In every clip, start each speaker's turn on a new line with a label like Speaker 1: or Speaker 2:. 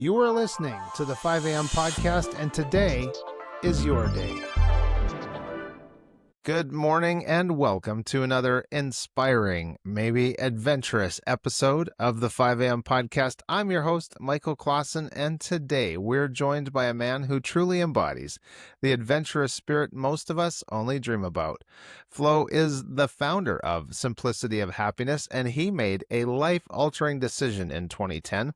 Speaker 1: You are listening to the 5 a.m. podcast, and today is your day. Good morning and welcome to another inspiring, maybe adventurous episode of the 5 a.m. podcast. I'm your host, Michael Klassen, and today we're joined by a man who truly embodies the adventurous spirit most of us only dream about. Flo is the founder of Simplicity of Happiness, and he made a life-altering decision in 2010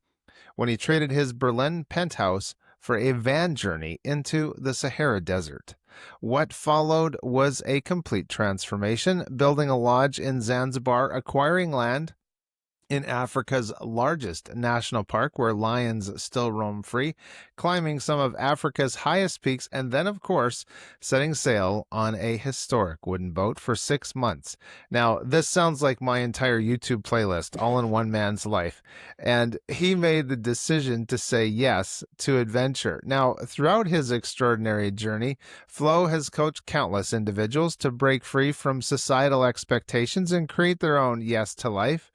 Speaker 1: when he traded his Berlin penthouse for a van journey into the Sahara Desert. What followed was a complete transformation, building a lodge in Zanzibar, acquiring land in Africa's largest national park where lions still roam free, climbing some of Africa's highest peaks, and then, of course, setting sail on a historic wooden boat for 6 months. Now, this sounds like my entire YouTube playlist, all in one man's life, and he made the decision to say yes to adventure. Now, throughout his extraordinary journey, Flo has coached countless individuals to break free from societal expectations and create their own yes to life.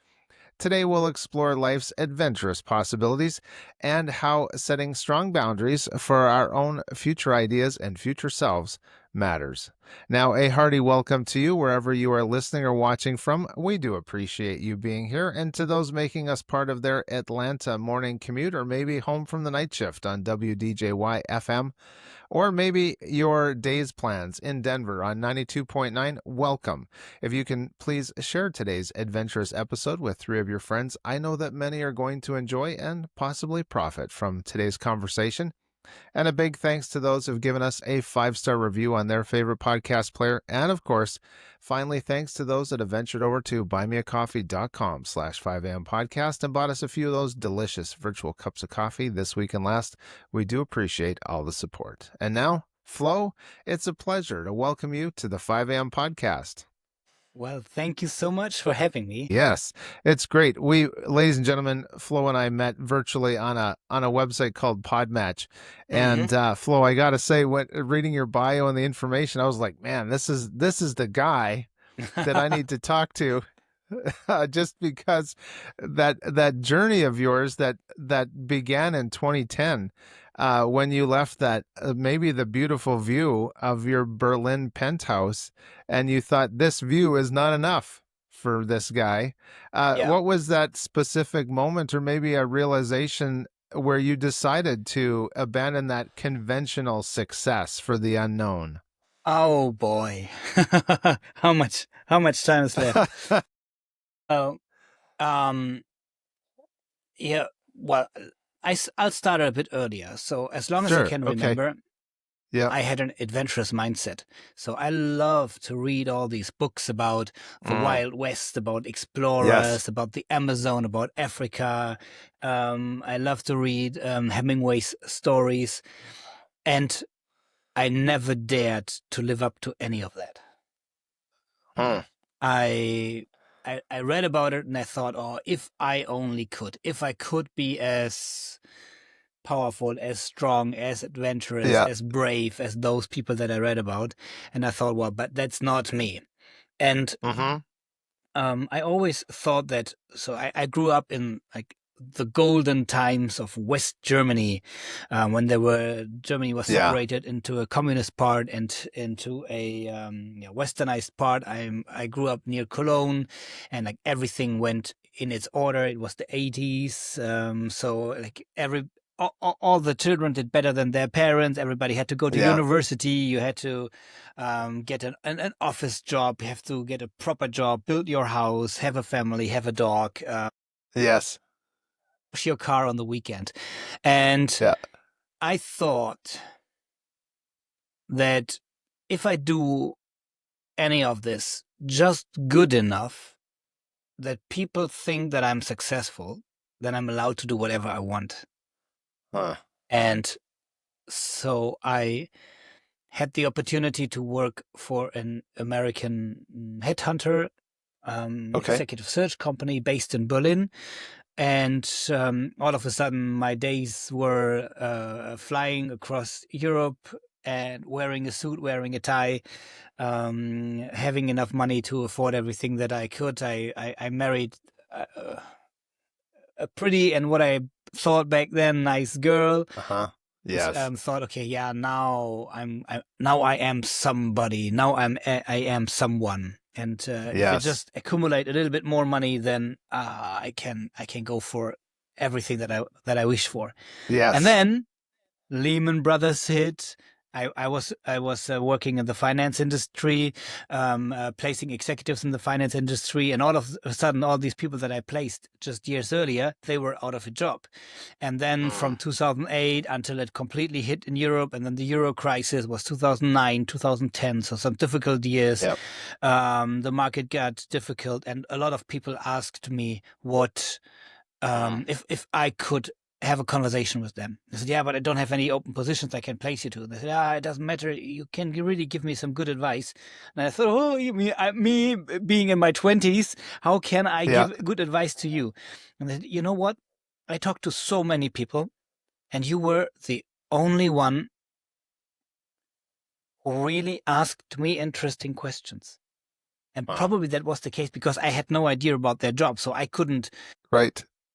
Speaker 1: Today, we'll explore life's adventurous possibilities and how setting strong boundaries for our own future ideas and future selves matters. Now, a hearty welcome to you wherever you are listening or watching from. We do appreciate you being here. And to those making us part of their Atlanta morning commute or maybe home from the night shift on WDJY FM, or maybe your day's plans in Denver on 92.9, welcome. If you can please share today's adventurous episode with 3 of your friends, I know that many are going to enjoy and possibly profit from today's conversation. And a big thanks to those who've given us a 5-star review on their favorite podcast player. And of course, finally, thanks to those that have ventured over to buymeacoffee.com/5am podcast and bought us a few of those delicious virtual cups of coffee this week and last. We do appreciate all the support. And now, Flo, it's a pleasure to welcome you to the 5am podcast.
Speaker 2: Well, thank you so much for having me.
Speaker 1: Yes, it's great. We, ladies and gentlemen, Flo and I met virtually on a website called Podmatch. And Flo, I gotta say, when reading your bio and the information, I was like, man, this is the guy that I need to talk to. Just because that journey of yours that began in 2010, when you left that maybe the beautiful view of your Berlin penthouse, and you thought this view is not enough for this guy. What was that specific moment, or maybe a realization where you decided to abandon that conventional success for the unknown?
Speaker 2: Oh boy, how much time is left? Oh, yeah. Well, I'll start a bit earlier. So as long as I can remember, I had an adventurous mindset. So I love to read all these books about the Wild West, about explorers, about the Amazon, about Africa. I love to read Hemingway's stories, and I never dared to live up to any of that. I read about it and I thought, oh, if I only could, if I could be as powerful, as strong, as adventurous, as brave as those people that I read about. And I thought, well, but that's not me. And I always thought that, so I grew up in like the golden times of West Germany, when Germany was separated into a communist part and into a westernized part. I grew up near Cologne, and like everything went in its order. It was the 80s, so like all the children did better than their parents. Everybody had to go to university. You had to get an office job. You have to get a proper job, build your house, have a family, have a dog. Wash your car on the weekend. And I thought that if I do any of this just good enough that people think that I'm successful, then I'm allowed to do whatever I want. And so I had the opportunity to work for an American headhunter, executive search company based in Berlin. And all of a sudden, my days were flying across Europe and wearing a suit, wearing a tie, having enough money to afford everything that I could. I married a pretty, and what I thought back then, nice girl.
Speaker 1: Yes.
Speaker 2: Thought, okay, yeah, now I am somebody. Now I am someone. And if I
Speaker 1: Yes.
Speaker 2: just accumulate a little bit more money, then I can go for everything that I wish for.
Speaker 1: Yes.
Speaker 2: And then Lehman Brothers hit. I was working in the finance industry, placing executives in the finance industry, and all of a sudden, all these people that I placed just years earlier, they were out of a job. And then from 2008 until it completely hit in Europe, and then the Euro crisis was 2009, 2010, so some difficult years.
Speaker 1: Yep.
Speaker 2: The market got difficult, and a lot of people asked me what if I could have a conversation with them. I said, yeah, but I don't have any open positions I can place you to. And they said, it doesn't matter. You can really give me some good advice. And I thought, oh, me being in my 20s, how can I give good advice to you? And they said, you know what? I talked to so many people, and you were the only one who really asked me interesting questions. And probably that was the case because I had no idea about their job, so I couldn't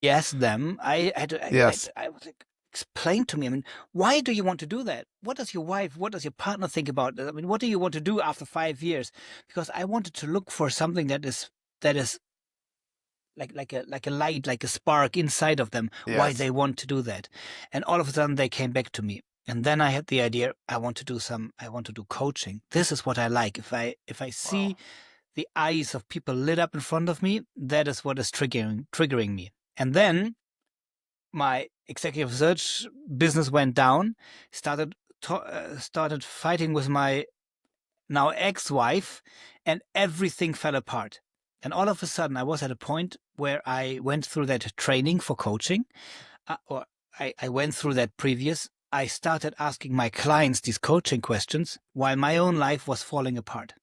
Speaker 2: yes them. I was like, explain to me. I mean, why do you want to do that? What does your wife, what does your partner think about it? I mean, what do you want to do after 5 years? Because I wanted to look for something that is like a light, like a spark inside of them, why they want to do that. And all of a sudden they came back to me. And then I had the idea, I want to do coaching. This is what I like. If I see the eyes of people lit up in front of me, that is what is triggering me. And then my executive search business went down, started fighting with my now ex-wife, and everything fell apart. And all of a sudden, I was at a point where I went through that training for coaching, or I went through that previous. I started asking my clients these coaching questions while my own life was falling apart.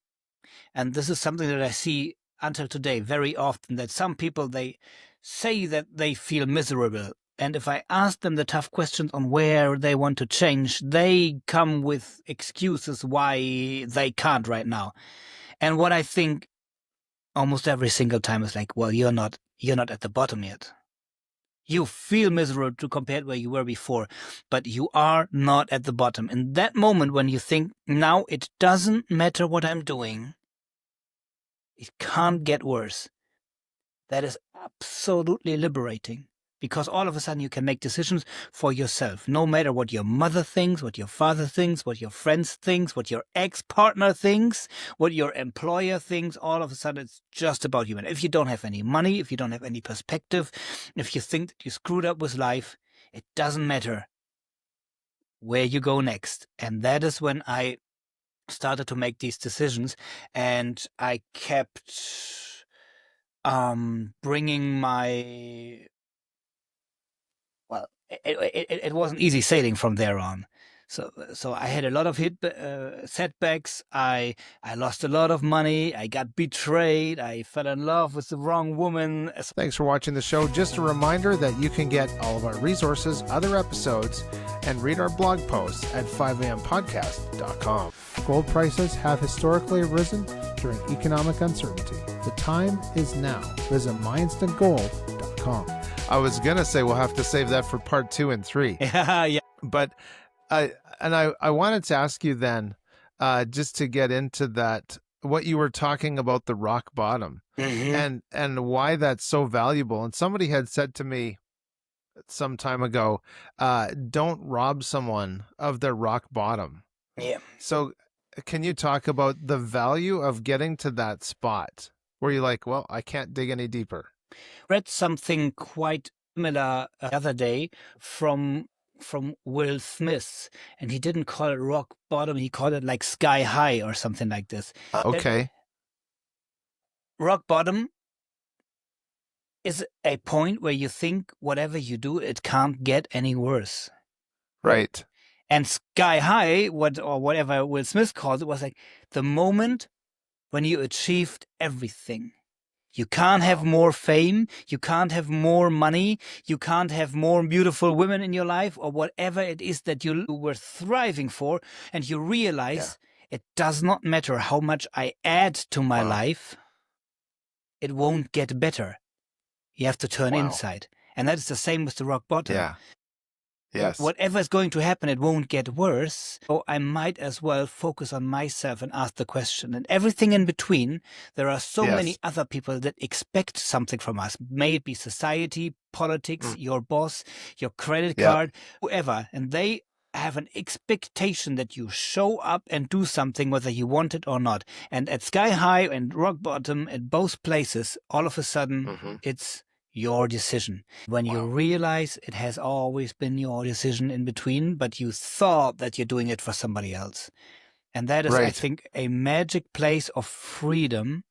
Speaker 2: And this is something that I see until today very often, that some people, they say that they feel miserable. And if I ask them the tough questions on where they want to change, they come with excuses why they can't right now. And what I think almost every single time is like, well, you're not at the bottom yet. You feel miserable to compare where you were before, but you are not at the bottom. In that moment when you think, now it doesn't matter what I'm doing, it can't get worse, that is absolutely liberating, because all of a sudden you can make decisions for yourself, no matter what your mother thinks, what your father thinks, what your friends thinks, what your ex-partner thinks, what your employer thinks. All of a sudden it's just about you. And if you don't have any money, if you don't have any perspective, if you think that you screwed up with life, it doesn't matter where you go next. And that is when I started to make these decisions, and I kept bringing my, well, it wasn't easy sailing from there on. So I had a lot of setbacks. I lost a lot of money. I got betrayed. I fell in love with the wrong woman.
Speaker 1: Thanks for watching the show. Just a reminder that you can get all of our resources, other episodes, and read our blog posts at 5ampodcast.com. Gold prices have historically risen during economic uncertainty. The time is now. Visit mindstandgold.com. I was going to say we'll have to save that for part 2 and 3.
Speaker 2: Yeah.
Speaker 1: But I wanted to ask you then, just to get into that, what you were talking about, the rock bottom, and why that's so valuable. And somebody had said to me some time ago, don't rob someone of their rock bottom.
Speaker 2: Yeah.
Speaker 1: So can you talk about the value of getting to that spot where you're like, well, I can't dig any deeper?
Speaker 2: Read something quite similar the other day from Will Smith, and he didn't call it rock bottom. He called it like sky high or something like this.
Speaker 1: Okay.
Speaker 2: Rock bottom is a point where you think whatever you do, it can't get any worse.
Speaker 1: Right.
Speaker 2: And sky high, whatever Will Smith called it, was like the moment when you achieved everything. You can't have more fame. You can't have more money. You can't have more beautiful women in your life, or whatever it is that you were thriving for. And you realize it does not matter how much I add to my life. It won't get better. You have to turn inside. And that is the same with the rock bottom.
Speaker 1: Yeah. Yes.
Speaker 2: Whatever is going to happen, it won't get worse. So I might as well focus on myself and ask the question. And everything in between, there are so many other people that expect something from us. May it be society, politics, your boss, your credit card, whoever. And they have an expectation that you show up and do something whether you want it or not. And at Sky High and Rock Bottom, at both places, all of a sudden, it's your decision. When you realize it has always been your decision in between, but you thought that you're doing it for somebody else. And that is, I think, a magic place of freedom.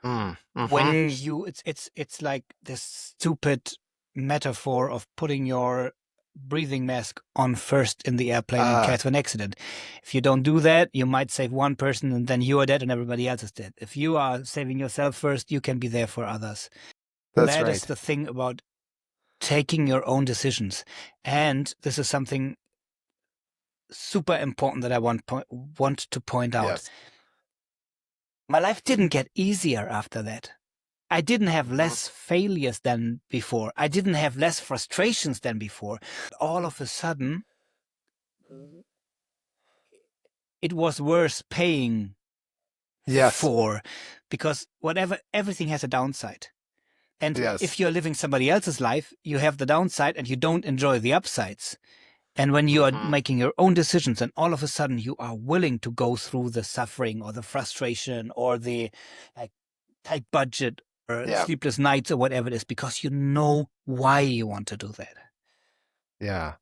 Speaker 2: When you, it's like this stupid metaphor of putting your breathing mask on first in the airplane in case of an accident. If you don't do that, you might save one person and then you are dead and everybody else is dead. If you are saving yourself first, you can be there for others. That is the thing about taking your own decisions. And this is something super important that I want to point out.
Speaker 1: Yes.
Speaker 2: My life didn't get easier after that. I didn't have less failures than before. I didn't have less frustrations than before. All of a sudden, it was worth paying for, because everything has a downside. And if you're living somebody else's life, you have the downside and you don't enjoy the upsides. And when you are making your own decisions and all of a sudden you are willing to go through the suffering or the frustration or the tight budget or sleepless nights or whatever it is, because you know why you want to do that.
Speaker 1: Yeah,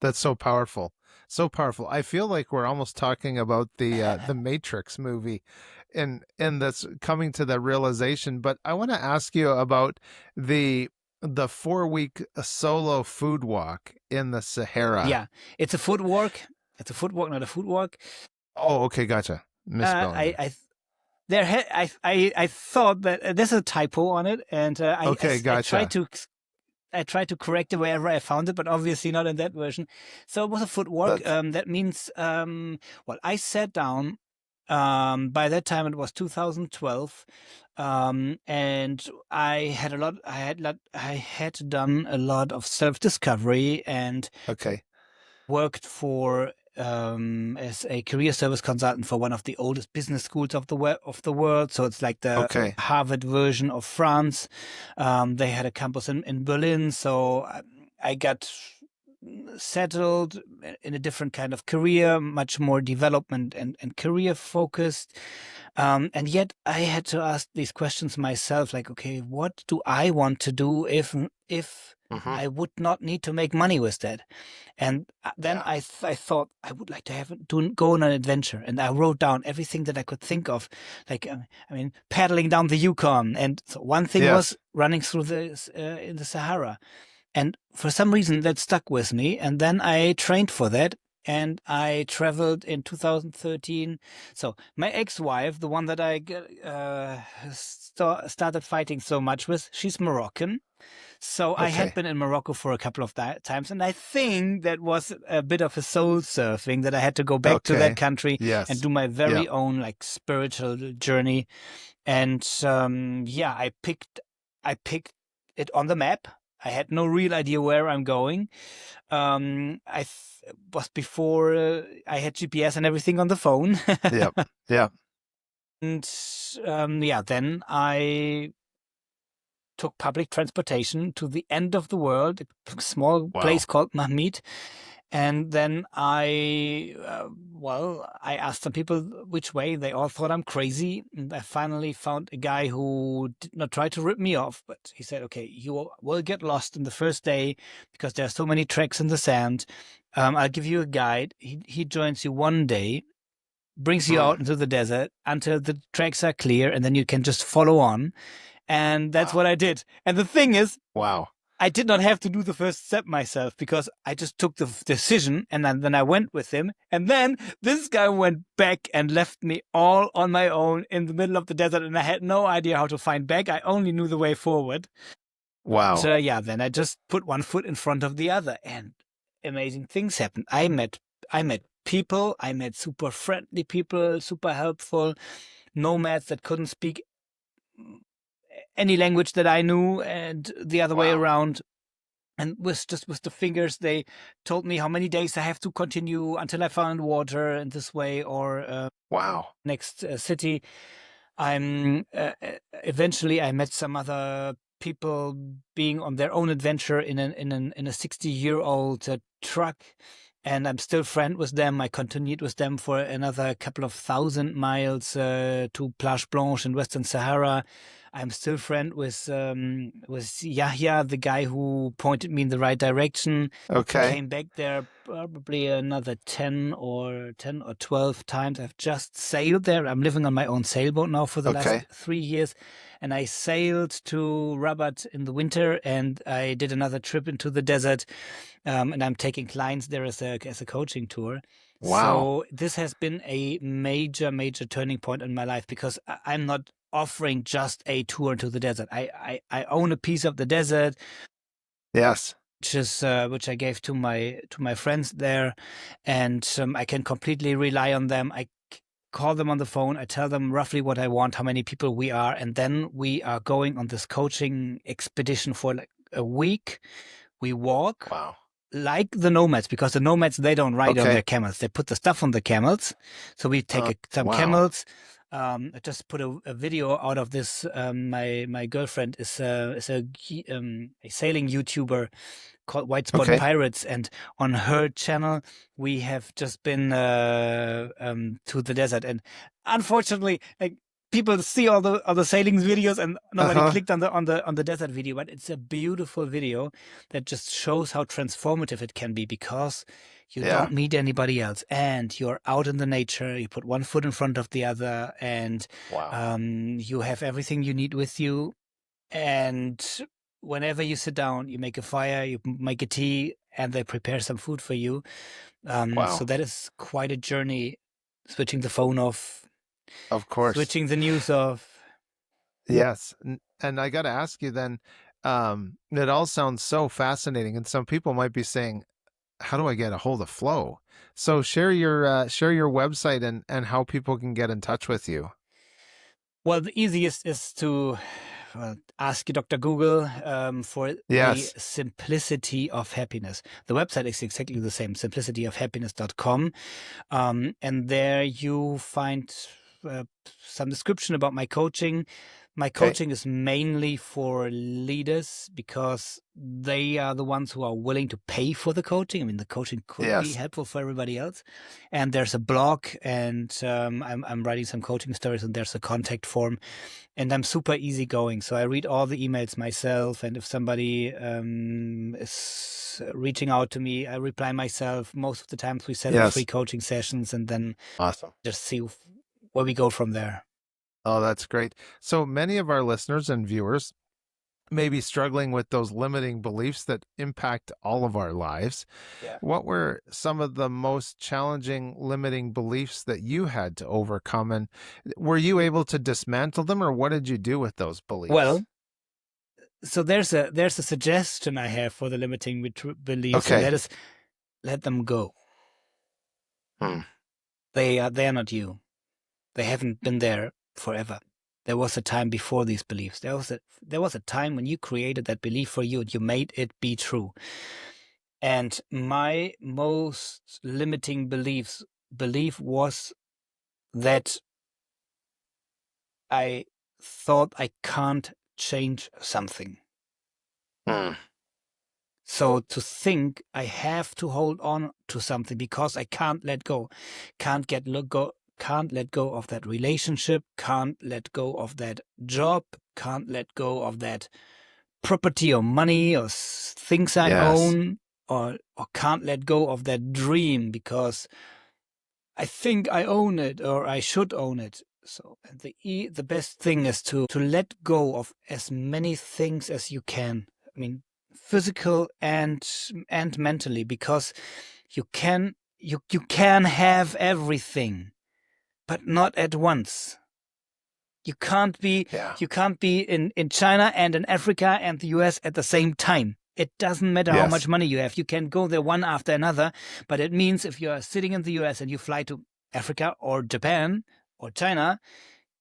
Speaker 1: that's so powerful. So powerful. I feel like we're almost talking about the Matrix movie, and that's coming to the realization. But I want to ask you about the 4-week solo food walk in the Sahara.
Speaker 2: Yeah, it's a foot walk. It's a foot walk, not a food walk.
Speaker 1: Oh, okay, gotcha. Misspelling.
Speaker 2: I thought that there's a typo on it, and
Speaker 1: gotcha.
Speaker 2: I tried to correct it wherever I found it, but obviously not in that version. So it was a footwork. That means, I sat down. By that time it was 2012, and I had done a lot of self-discovery and worked for as a career service consultant for one of the oldest business schools of the world. So it's like the Harvard version of France. They had a campus in Berlin. So I got settled in a different kind of career, much more development and career focused. And yet I had to ask these questions myself, like, okay, what do I want to do if I would not need to make money with that? And then I thought I would like to go on an adventure. And I wrote down everything that I could think of, like, paddling down the Yukon. And so one thing was running through in the Sahara. And for some reason that stuck with me. And then I trained for that. And I traveled in 2013. So my ex-wife, the one that I started fighting so much with, she's Moroccan. So I had been in Morocco for a couple of times. And I think that was a bit of a soul surfing, that I had to go back to that country and do my very own like spiritual journey. And I picked it on the map. I had no real idea where I'm going. Was before I had GPS and everything on the phone.
Speaker 1: Yeah.
Speaker 2: And then I took public transportation to the end of the world, a small place called Mahmid. And then I asked some people which way. They all thought I'm crazy. And I finally found a guy who did not try to rip me off, but he said, okay, you will get lost in the first day because there are so many tracks in the sand. I'll give you a guide. He joins you one day, brings you out into the desert until the tracks are clear, and then you can just follow on. And that's what I did. And the thing is, I did not have to do the first step myself, because I just took the decision and then I went with him. And then this guy went back and left me all on my own in the middle of the desert. And I had no idea how to find back. I only knew the way forward.
Speaker 1: Wow.
Speaker 2: So then I just put one foot in front of the other and amazing things happened. I met people. I met super friendly people, super helpful nomads that couldn't speak any language that I knew, and the other way
Speaker 1: Wow.
Speaker 2: around. And with the fingers, they told me how many days I have to continue until I found water in this way, or
Speaker 1: Wow.
Speaker 2: next city. I'm eventually I met some other people being on their own adventure in a 60-year-old truck, and I'm still friend with them. I continued with them for another couple of 1,000 miles to Plage Blanche in Western Sahara. I'm still friend with Yahya, the guy who pointed me in the right direction.
Speaker 1: Okay.
Speaker 2: Came back there probably another 10 or 12 times. I've just sailed there. I'm living on my own sailboat now for the last 3 years. And I sailed to Rabat in the winter, and I did another trip into the desert. And I'm taking clients there as a coaching tour.
Speaker 1: Wow.
Speaker 2: So this has been a major, major turning point in my life, because I'm not offering just a tour into the desert. I own a piece of the desert.
Speaker 1: Yes.
Speaker 2: Which I gave to my friends there, and I can completely rely on them. I call them on the phone. I tell them roughly what I want, how many people we are, and then we are going on this coaching expedition for like a week. We walk.
Speaker 1: Wow.
Speaker 2: Like the nomads, because the nomads, they don't ride on their camels. They put the stuff on the camels. So we take some camels. I just put a video out of this. My girlfriend is a sailing YouTuber called White Spot Pirates, and on her channel we have just been to the desert, and unfortunately, like, people see all the sailing videos, and nobody clicked on the desert video. But it's a beautiful video that just shows how transformative it can be, because you don't meet anybody else, and you're out in the nature. You put one foot in front of the other, and you have everything you need with you. And whenever you sit down, you make a fire, you make a tea, and they prepare some food for you. So that is quite a journey. Switching the phone off.
Speaker 1: Of course.
Speaker 2: Switching the news off.
Speaker 1: Yes. And I got to ask you then, it all sounds so fascinating. And some people might be saying, how do I get a hold of Flow? So share your website and how people can get in touch with you.
Speaker 2: Well, the easiest is to ask Dr. Google for the simplicity of happiness. The website is exactly the same, simplicityofhappiness.com. And there you find some description about my coaching. My coaching is mainly for leaders, because they are the ones who are willing to pay for the coaching. I mean, the coaching could be helpful for everybody else. And there's a blog, and I'm writing some coaching stories, and there's a contact form. And I'm super easygoing, so I read all the emails myself. And if somebody is reaching out to me, I reply myself. Most of the times we set up free coaching sessions, and then just see where we go from there.
Speaker 1: Oh, that's great. So many of our listeners and viewers may be struggling with those limiting beliefs that impact all of our lives. What were some of the most challenging limiting beliefs that you had to overcome? And were you able to dismantle them, or what did you do with those beliefs?
Speaker 2: Well, so there's a suggestion I have for the limiting beliefs, and that is, let them go. They are not you. They haven't been there forever. There was a time before these beliefs. There was a time when you created that belief for you, and you made it be true. And my most limiting belief was that I thought I can't change something. So to think I have to hold on to something because I can't let go, can't let go of that relationship, can't let go of that job, can't let go of that property or money or things I own, or can't let go of that dream because I think I own it or I should own it. So the best thing is to let go of as many things as you can. I mean, physical and mentally, because you can have everything, but not at once. You can't be in China and in Africa and the US at the same time. It doesn't matter how much money you have. You can go there one after another, but it means if you are sitting in the US and you fly to Africa or Japan or China,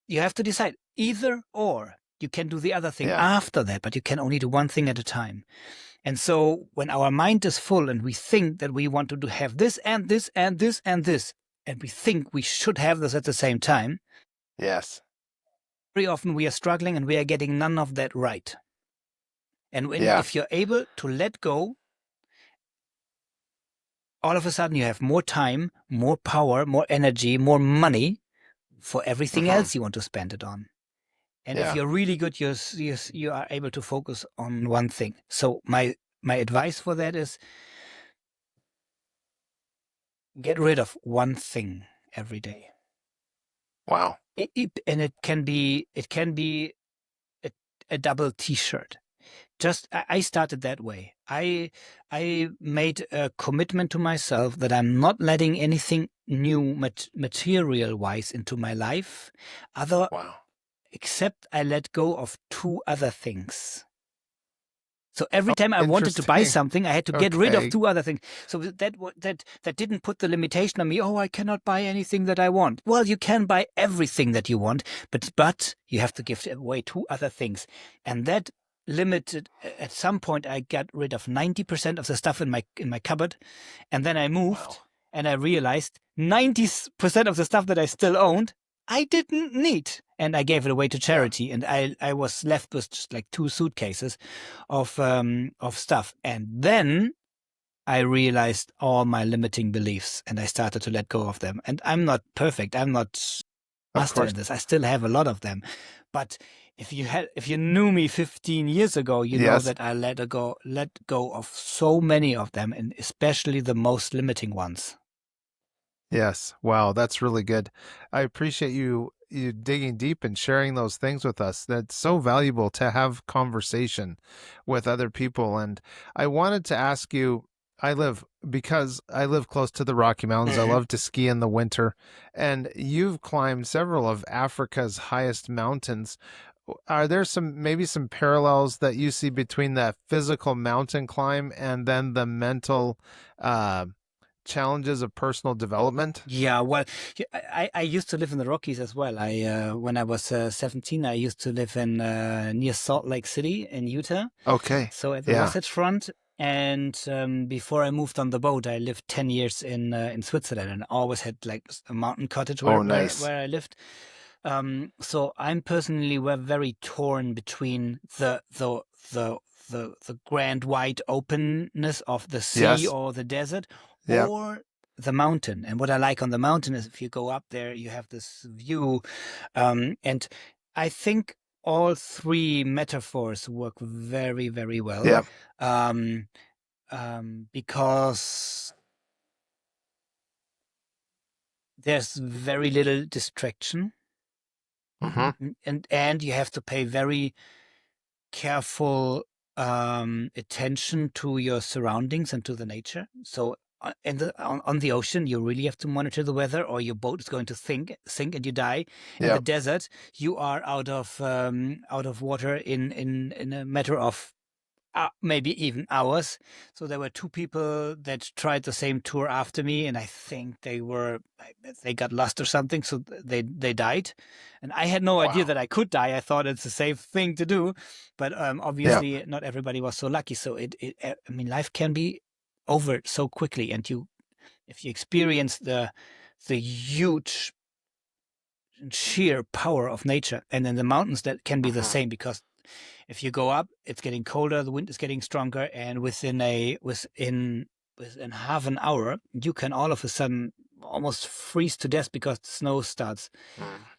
Speaker 2: you have to decide either or. You can do the other thing
Speaker 1: Yeah.
Speaker 2: after that, but you can only do one thing at a time. And so when our mind is full and we think that we want to have this and this and this and this, and we think we should have this at the same time,
Speaker 1: yes,
Speaker 2: very often we are struggling and we are getting none of that right. And if you're able to let go, all of a sudden you have more time, more power, more energy, more money for everything else you want to spend it on. And if you're really good, you are able to focus on one thing. So my advice for that is get rid of one thing every day.
Speaker 1: Wow.
Speaker 2: And it can be a double T-shirt. Just I started that way. I made a commitment to myself that I'm not letting anything new material-wise into my life, except I let go of 2 other things. So every time I wanted to buy something, I had to get rid of 2 other things. So that didn't put the limitation on me. Oh, I cannot buy anything that I want. Well, you can buy everything that you want, but you have to give away 2 other things, and that limited. At some point, I got rid of 90% of the stuff in my cupboard, and then I moved, and I realized 90% of the stuff that I still owned, I didn't need, and I gave it away to charity, and I was left with just like 2 suitcases of stuff, and then I realized all my limiting beliefs, and I started to let go of them. And I'm not perfect. I'm not master in this. I still have a lot of them, but if you knew me 15 years ago, you know that I let go of so many of them, and especially the most limiting ones.
Speaker 1: Yes. Wow, that's really good. I appreciate you digging deep and sharing those things with us. That's so valuable to have conversation with other people. And I wanted to ask you, because I live close to the Rocky Mountains. I love to ski in the winter, and you've climbed several of Africa's highest mountains. Are there maybe some parallels that you see between that physical mountain climb and then the mental challenges of personal development?
Speaker 2: Yeah, well, I used to live in the Rockies as well. When I was 17, I used to live in near Salt Lake City in Utah.
Speaker 1: Okay.
Speaker 2: So at the Wasatch Front. And before I moved on the boat, I lived 10 years in Switzerland, and always had like a mountain cottage where I lived. So I'm personally very torn between the grand wide openness of the sea or the desert, or the mountain. And what I like on the mountain is if you go up there, you have this view, and I think all 3 metaphors work very, very well. Because there's very little distraction. And you have to pay very careful attention to your surroundings and to the nature. So on the ocean, you really have to monitor the weather, or your boat is going to sink and you die. In the desert, you are out of water in a matter of maybe even hours. So there were 2 people that tried the same tour after me, and I think they got lost or something, so they died. And I had no idea that I could die. I thought it's a safe thing to do, but obviously not everybody was so lucky. So life can be over so quickly, and if you experience the huge sheer power of nature, and in the mountains that can be the same, because if you go up, it's getting colder, the wind is getting stronger, and within half an hour, you can all of a sudden almost freeze to death because the snow starts.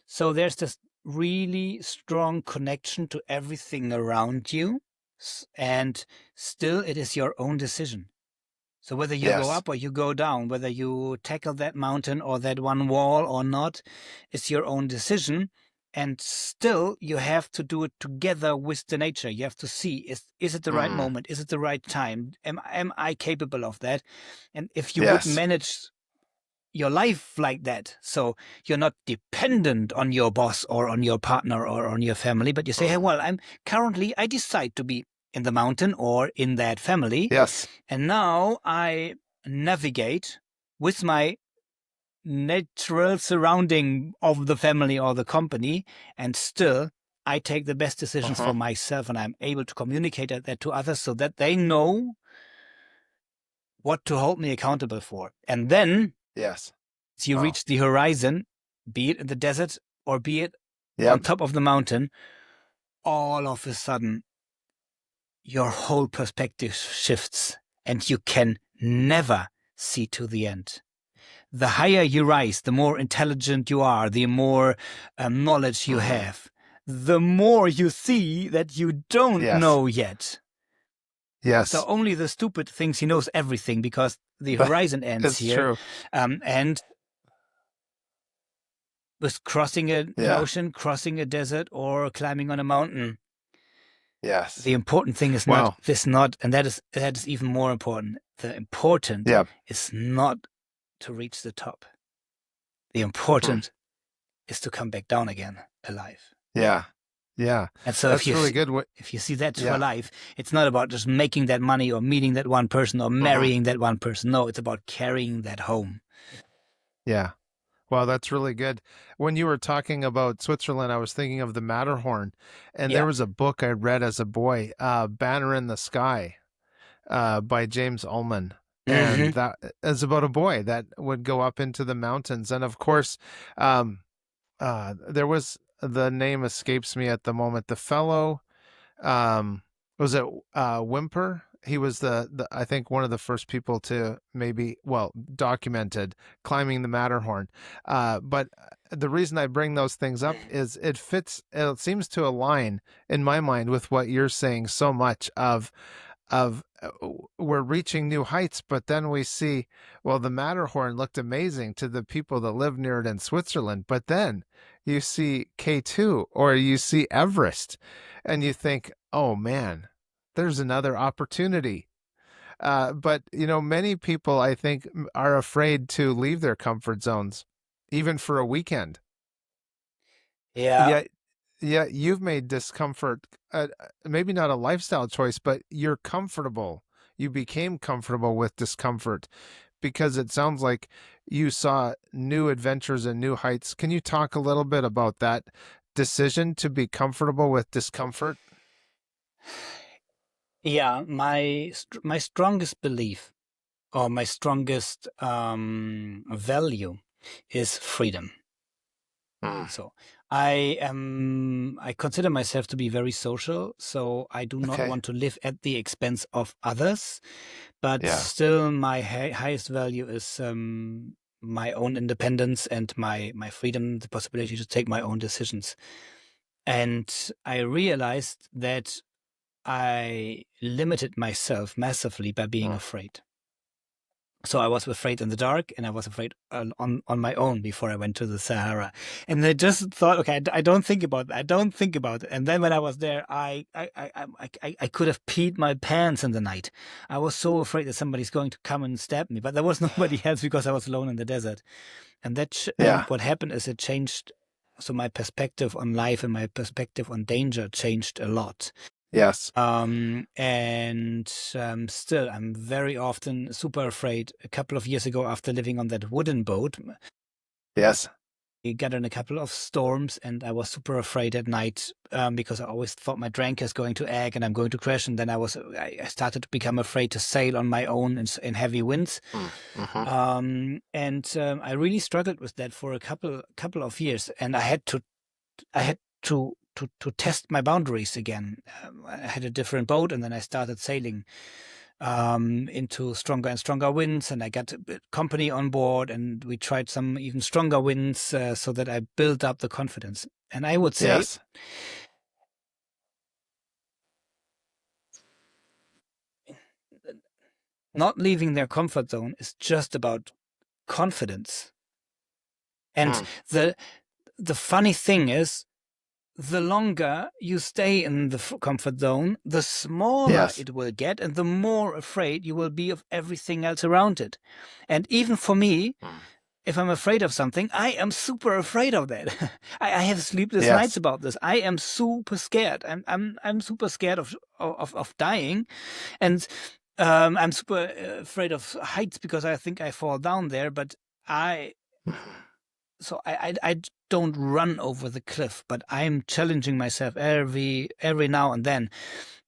Speaker 2: So there's this really strong connection to everything around you, and still it is your own decision. So whether you go up or you go down, whether you tackle that mountain or that one wall or not, it's your own decision. And still, you have to do it together with the nature. You have to see, is it the right moment? Is it the right time? Am I capable of that? And if you would manage your life like that, so you're not dependent on your boss or on your partner or on your family, but you say, hey, well, I decide to be in the mountain or in that family. And now I navigate with my natural surrounding of the family or the company, and still I take the best decisions for myself, and I'm able to communicate that to others so that they know what to hold me accountable for. And then
Speaker 1: Yes.
Speaker 2: as you reach the horizon, be it in the desert or be it on top of the mountain, all of a sudden your whole perspective shifts and you can never see to the end. The higher you rise, the more intelligent you are, the more knowledge you have, the more you see that you don't know yet.
Speaker 1: Yes.
Speaker 2: So only the stupid thinks he knows everything because the horizon ends here.
Speaker 1: True.
Speaker 2: And with crossing an ocean, crossing a desert, or climbing on a mountain.
Speaker 1: Yes.
Speaker 2: The important thing is not, and that is even more important. The important is not to reach the top. The important is to come back down again alive.
Speaker 1: Yeah. Yeah.
Speaker 2: And so
Speaker 1: that's really good.
Speaker 2: If you see that for life, it's not about just making that money or meeting that one person or marrying that one person. No, it's about carrying that home.
Speaker 1: Yeah. Wow, that's really good. When you were talking about Switzerland, I was thinking of the Matterhorn, and there was a book I read as a boy, Banner in the Sky, by James Ullman. And that is about a boy that would go up into the mountains. And of course, there was, the name escapes me at the moment. The fellow, was it Whymper? He was the I think one of the first people to documented climbing the Matterhorn. But the reason I bring those things up is it seems to align in my mind with what you're saying so much of we're reaching new heights, but then we see, well, the Matterhorn looked amazing to the people that live near it in Switzerland, but then you see K2 or you see Everest and you think, oh man, there's another opportunity. But many people, I think, are afraid to leave their comfort zones, even for a weekend.
Speaker 2: Yeah.
Speaker 1: Yeah, you've made discomfort, maybe not a lifestyle choice, but you're comfortable. You became comfortable with discomfort because it sounds like you saw new adventures and new heights. Can you talk a little bit about that decision to be comfortable with discomfort?
Speaker 2: Yeah, my strongest belief or my strongest value is freedom. So I consider myself to be very social, so I do not want to live at the expense of others, but still my highest value is my own independence and my freedom, the possibility to take my own decisions. And I realized that I limited myself massively by being afraid. So I was afraid in the dark, and I was afraid on my own before I went to the Sahara. And I just thought, okay, I don't think about that. I don't think about it. And then when I was there, I could have peed my pants in the night. I was so afraid that somebody's going to come and stab me, but there was nobody else because I was alone in the desert. And that what happened is it changed. So my perspective on life and my perspective on danger changed a lot.
Speaker 1: Yes.
Speaker 2: And still, I'm very often super afraid. A couple of years ago, after living on that wooden boat, we got in a couple of storms, and I was super afraid at night because I always thought my drink is going to egg and I'm going to crash. And then I started to become afraid to sail on my own in heavy winds. And I really struggled with that for a couple of years, and I had to test my boundaries again. I had a different boat, and then I started sailing into stronger and stronger winds, and I got company on board, and we tried some even stronger winds so that I built up the confidence. And I would say not leaving their comfort zone is just about confidence. And the funny thing is, the longer you stay in the comfort zone, the smaller it will get, and the more afraid you will be of everything else around it. And even for me, if I'm afraid of something, I am super afraid of that. I have sleepless nights about this. I am super scared. I'm super scared of dying, and I'm super afraid of heights because I think I fall down there. But so I don't run over the cliff, but I'm challenging myself every now and then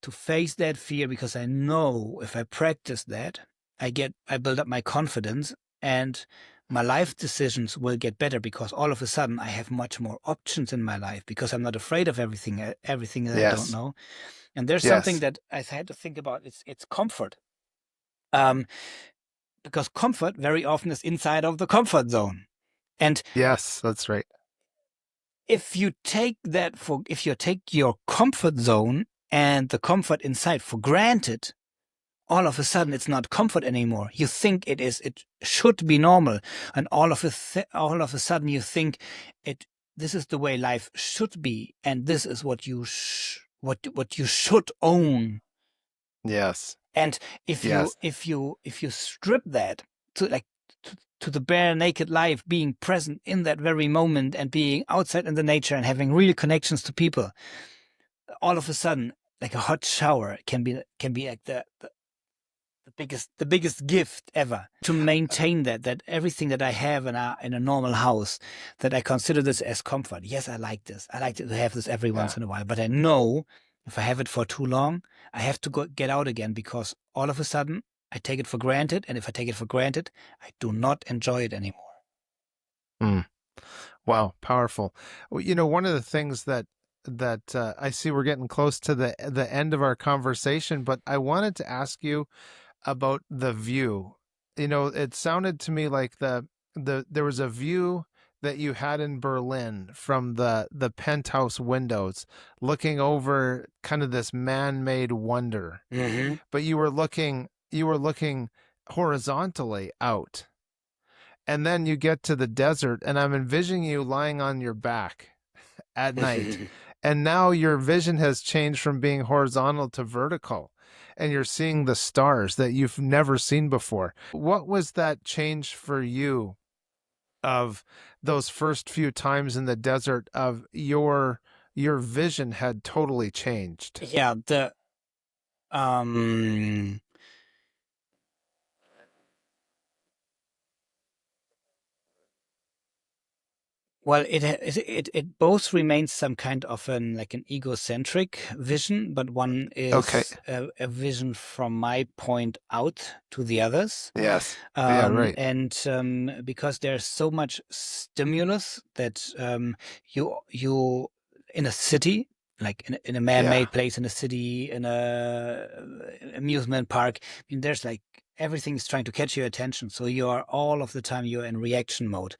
Speaker 2: to face that fear, because I know if I practice that, I build up my confidence, and my life decisions will get better, because all of a sudden I have much more options in my life, because I'm not afraid of everything that I don't
Speaker 1: Yes.
Speaker 2: know. And there's something
Speaker 1: Yes.
Speaker 2: that I had to think about. It's comfort. Um, because comfort very often is inside of the comfort zone. And
Speaker 1: Yes, that's right.
Speaker 2: if you take your comfort zone and the comfort inside for granted, all of a sudden it's not comfort anymore. You think it should be normal, and all of a sudden you think this is the way life should be, and this is what you should own.
Speaker 1: Yes.
Speaker 2: And if you
Speaker 1: Yes.
Speaker 2: strip that to like to the bare naked life, being present in that very moment and being outside in the nature and having real connections to people, all of a sudden, like a hot shower can be like the biggest gift ever, to maintain that everything that I have in a normal house, that I consider this as comfort. Yes, I like this. I like to have this every
Speaker 1: Yeah.
Speaker 2: once in a while, but I know if I have it for too long, I have to get out again, because all of a sudden I take it for granted. And if I take it for granted, I do not enjoy it anymore.
Speaker 1: Mm. Wow, powerful. Well, one of the things that I see, we're getting close to the end of our conversation, but I wanted to ask you about the view. It sounded to me like there was a view that you had in Berlin from the penthouse windows, looking over kind of this man-made wonder.
Speaker 2: Mm-hmm.
Speaker 1: But you were looking horizontally out. And then you get to the desert, and I'm envisioning you lying on your back at night. And now your vision has changed from being horizontal to vertical, and you're seeing the stars that you've never seen before. What was that change for you, of those first few times in the desert, of your vision had totally changed?
Speaker 2: Yeah, um well, it both remains some kind of an egocentric vision, but one
Speaker 1: Okay.
Speaker 2: is a vision from my point out to the others.
Speaker 1: Yes. Yeah, right.
Speaker 2: And because there's so much stimulus that you in a city, like in a
Speaker 1: Yeah.
Speaker 2: man-made place, in a city, in a amusement park. I mean, there's like everything is trying to catch your attention, so you are all of the time you're in reaction mode.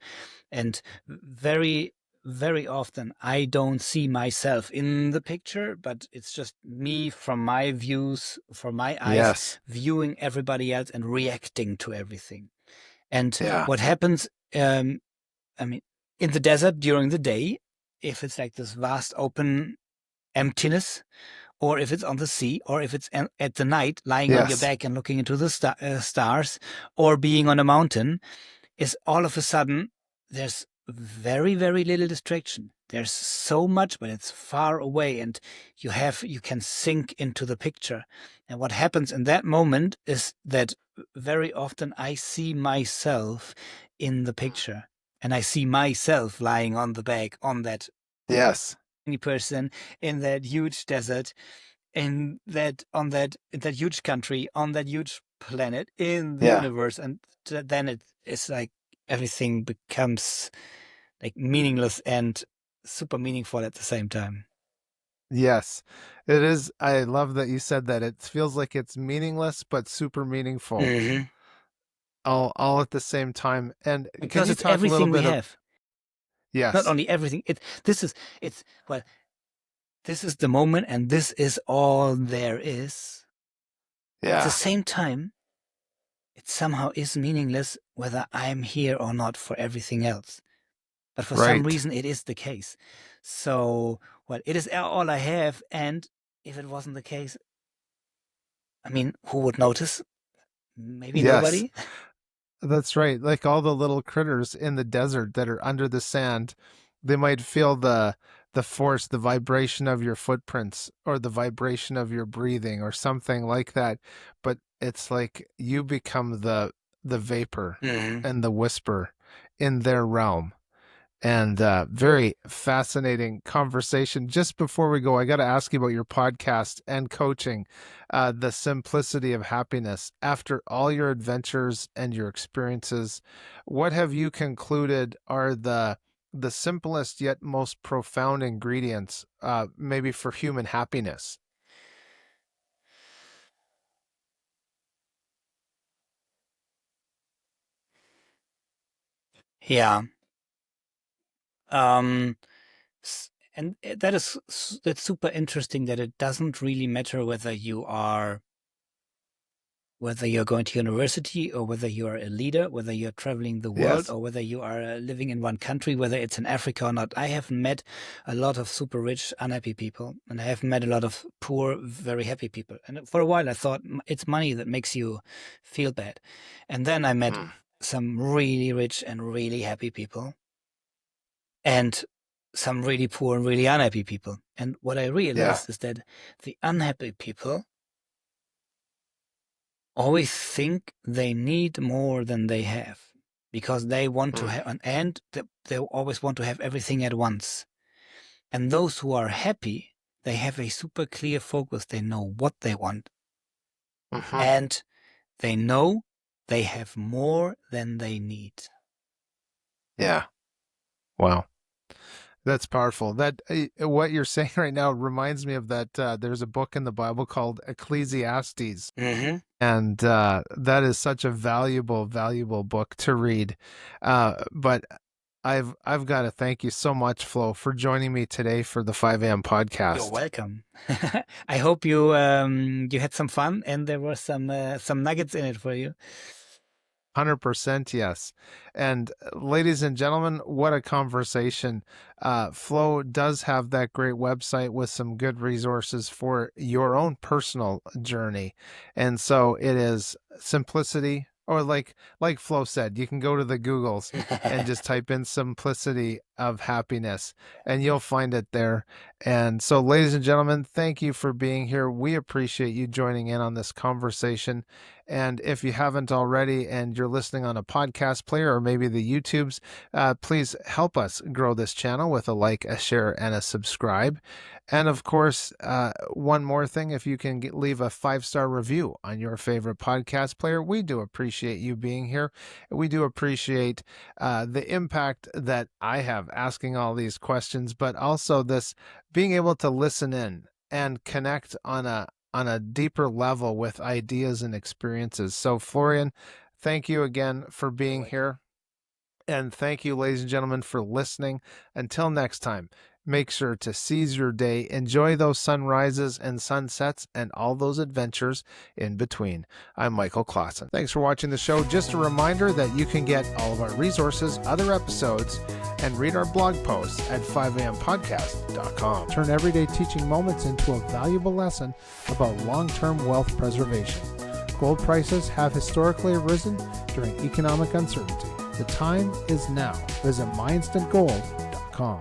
Speaker 2: And very, very often I don't see myself in the picture, but it's just me from my views, from my eyes,
Speaker 1: Yes.
Speaker 2: viewing everybody else and reacting to everything. And
Speaker 1: Yeah.
Speaker 2: what happens, I mean, in the desert during the day, if it's like this vast open emptiness, or if it's on the sea, or if it's at the night lying on your
Speaker 1: Yes.
Speaker 2: back and looking into the stars, or being on a mountain, is all of a sudden there's very, very little distraction. There's so much, but it's far away, and you can sink into the picture. And what happens in that moment is that very often I see myself in the picture, and I see myself lying on the back on that
Speaker 1: Yes.
Speaker 2: person in that huge desert, in that huge country, on that huge planet, in the
Speaker 1: Yeah.
Speaker 2: universe. And then it's like everything becomes like meaningless and super meaningful at the same time.
Speaker 1: Yes, it is. I love that you said that. It feels like it's meaningless but super meaningful,
Speaker 2: Hmm.
Speaker 1: all at the same time. And can
Speaker 2: Because
Speaker 1: you
Speaker 2: it's
Speaker 1: talk a little
Speaker 2: everything we
Speaker 1: bit of
Speaker 2: have. Not
Speaker 1: yes.
Speaker 2: only everything, it's well, this is the moment, and this is all there is. At the
Speaker 1: Yeah,
Speaker 2: same time, it somehow is meaningless whether I'm here or not for everything else. But for some
Speaker 1: right.
Speaker 2: reason, it is the case. So, well, it is all I have. And if it wasn't the case, I mean, who would notice? Maybe
Speaker 1: Yes,
Speaker 2: nobody.
Speaker 1: that's right. Like all the little critters in the desert that are under the sand, they might feel the force, the vibration of your footprints, or the vibration of your breathing, or something like that. But it's like you become the vapor
Speaker 2: Hmm.
Speaker 1: and the whisper in their realm. and very fascinating conversation. Just before we go, I got to ask you about your podcast and coaching, The Simplicity of Happiness. After all your adventures and your experiences, what have you concluded are the simplest yet most profound ingredients, maybe for human happiness?
Speaker 2: Yeah. Um, and that's super interesting that it doesn't really matter whether you're going to university or whether you are a leader, whether you're traveling the world
Speaker 1: Yes.
Speaker 2: or whether you are living in one country, whether it's in Africa or not. I have met a lot of super rich, unhappy people, and I have met a lot of poor, very happy people. And for a while I thought it's money that makes you feel bad. And then I met some really rich and really happy people and some really poor and really unhappy people. And what I realized is that the unhappy people always think they need more than they have because they want to have, and they always want to have everything at once. And those who are happy, they have a super clear focus. They know what they want, and they know they have more than they need.
Speaker 1: Yeah. Wow. That's powerful. That what you're saying right now reminds me of that. There's a book in the Bible called Ecclesiastes, and that is such a valuable, valuable book to read. But I've got to thank you so much, Flo, for joining me today for the 5 a.m. podcast.
Speaker 2: You're welcome. I hope you you had some fun and there were some nuggets in it for you.
Speaker 1: 100% yes. And ladies and gentlemen, what a conversation. Flo does have that great website with some good resources for your own personal journey. And so it is simplicity, or like Flo said, you can go to the Googles and just type in simplicity of happiness and you'll find it there. And so, ladies and gentlemen, thank you for being here. We appreciate you joining in on this conversation. And if you haven't already and you're listening on a podcast player or maybe the YouTubes, please help us grow this channel with a like, a share, and a subscribe. And of course, one more thing, if you can leave a 5-star review on your favorite podcast player, we do appreciate you being here. We do appreciate the impact that I have asking all these questions, but also this being able to listen in and connect on a deeper level with ideas and experiences. So Florian, thank you again for being here. And thank you, ladies and gentlemen, for listening. Until next time, make sure to seize your day, enjoy those sunrises and sunsets and all those adventures in between. I'm Michael Klassen. Thanks for watching the show. Just a reminder that you can get all of our resources, other episodes, and read our blog posts at 5ampodcast.com. Turn everyday teaching moments into a valuable lesson about long-term wealth preservation. Gold prices have historically risen during economic uncertainty. The time is now. Visit myinstantgold.com.